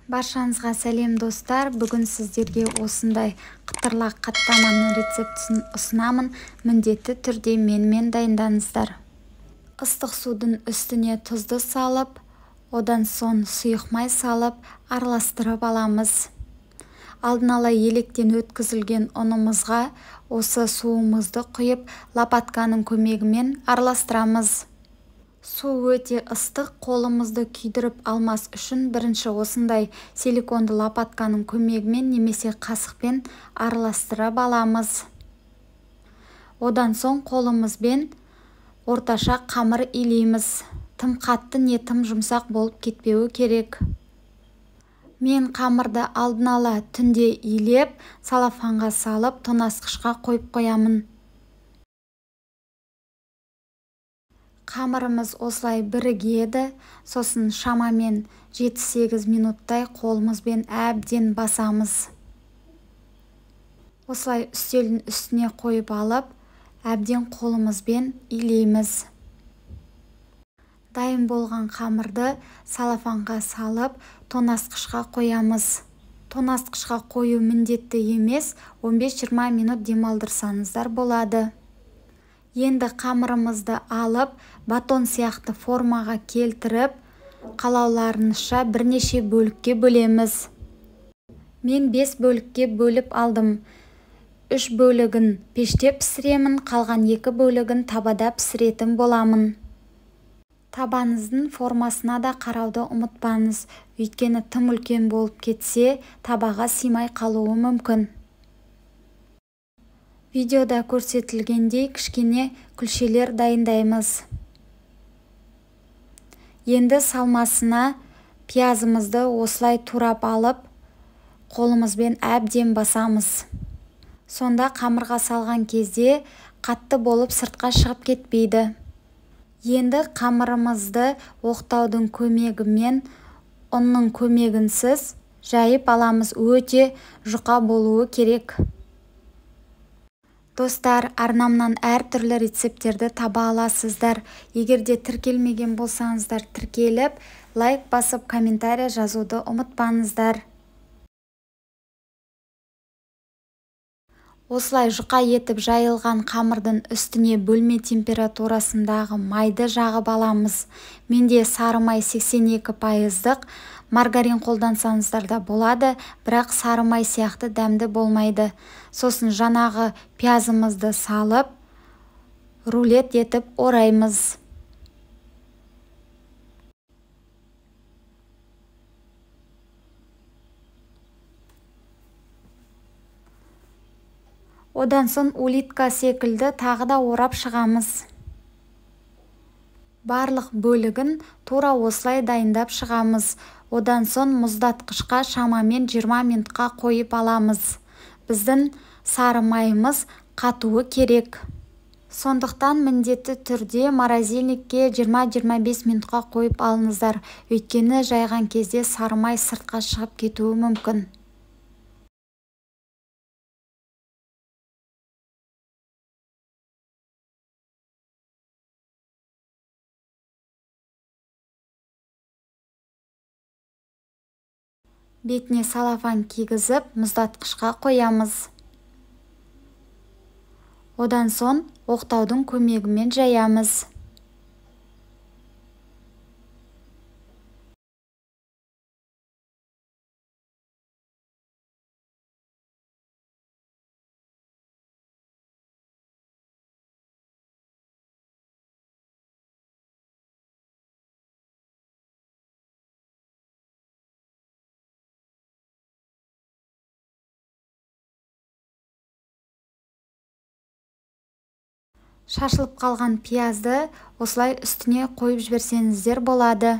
Баршаңызға сәлем достар. Бүгін сіздерге осындай қытырлақ қаттаманың рецептісін ұсынамын. Міндетті түрде менімен дайындаңыздар. Ыстық судың үстіне тұзды салып, одан соң сұйық май салып, араластырып аламыз. Алдын ала електен өткізілген ұнымызға осы суымызды құйып, лопатканың көмегімен араластырамыз. Су өте ыстық, қолымызды күйдіріп алмас үшін бірінші осындай силиконды лопатканың көмегімен немесе қасықпен араластырып аламыз. Одан соң қолымызбен орташа қамыр илейміз. Тым қатты не тым жұмсақ болып кетпеуі керек. Мен қамырды алдын ала түнде илеп, салафанға салып, тоңазытқышқа қойып қоямын. Қамырымыз осылай бірігеді, сосын шамамен 7-8 минуттай қолымызбен әбден басамыз. Осылай үстелдің үстіне қойып алып, әбден қолымызбен илейміз. Дайын болған қамырды салафанға салып, тоңазытқышқа қоямыз. Тоңазытқышқа қою міндетті емес, 15-20 минут демалдырсаңыздар болады. Енді қамырымызды алып, батон сияқты формаға келтіріп, қалауларыңызша бірнеше бөлікке бөлеміз. Мен 5 бөлікке бөліп алдым. 3 бөлігін пеште пісіремін, қалған 2 бөлігін табада пісіретін боламын. Табаныздың формасына да қарауды ұмытпаңыз, өйткені тым үлкен болып кетсе, табаға симай қалуы мүмкін. Видеода көрсетілгендей кішкене күлшелер дайындаймыз. Енді салмасына пиязымызды осылай турап алып, қолымызбен әбден басамыз. Сонда қамырға салған кезде қатты болып сыртқа шығып кетпейді. Енді қамырымызды оқтаудың көмегімен, ұнның көмегінсіз жайып аламыз. Өте жұқа болуы керек. Достар, арнамнан әртүрлі рецептерді таба аласыздар. Егерде тіркелмеген болсаңыздар, тіркеліп, лайк басып, комментария жазуды ұмытпаңыздар. Осылай жұқа етіп жайылған қамырдың үстіне бөлме температурасындағы майды жағып аламыз. Менде сары май 82%, маргарин қолдансаңыздар да болады, бірақ сары май сияқты дәмді болмайды. Сосын жаңағы пиязымызды салып, рулет етіп ораймыз. Одан соң улитка секілді тағы да орап шығамыз. Барлық бөлігін тура осылай дайындап шығамыз. Одан соң мұздатқышқа шамамен 20 минутқа қойып аламыз. Біздің сары майымыз қатуы керек. Сондықтан міндетті түрде морозильникке 20-25 минутқа қойып алыңыздар. Өйткені жайған кезде сары май сыртқа шығып кетуі мүмкін. Бетіне салафан кигізіп, мұздатқышқа қоямыз. Одан соң оқтаудың көмегімен жаямыз. Шашылып қалған пиязды осылай үстіне қойып жіберсеңіздер болады.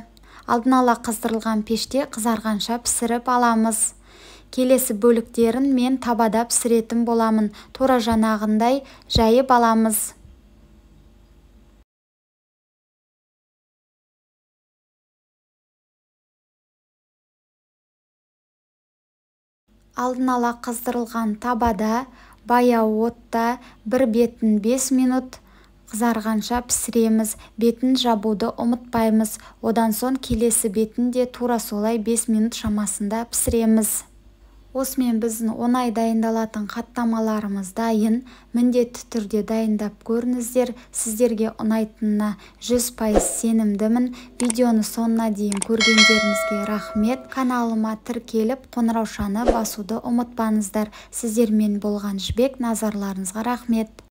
Алдын ала қыздырылған пеште қызарғанша пісіріп аламыз. Келесі бөліктерін мен табада пісіретін боламын. Тура жаңағындай жайып аламыз. Алдын ала қыздырылған табада баяу отта бір бетін 5 минут қызарғанша пісіреміз. Бетін жабуды ұмытпаймыз. Одан соң келесі бетін де тура солай 5 минут шамасында пісіреміз. Осымен біздің оңай дайындалатын қаттамаларымыз дайын. Міндетті түрде дайындап көріңіздер. Сіздерге ұнайтынына 100% сенімдімін. Видеоны соңына дейін көргендеріңізге рахмет. Каналыма тіркеліп, қоңыраушаны басуды ұмытпаңыздар. Сіздермен болған Жібек, назарларыңызға рахмет.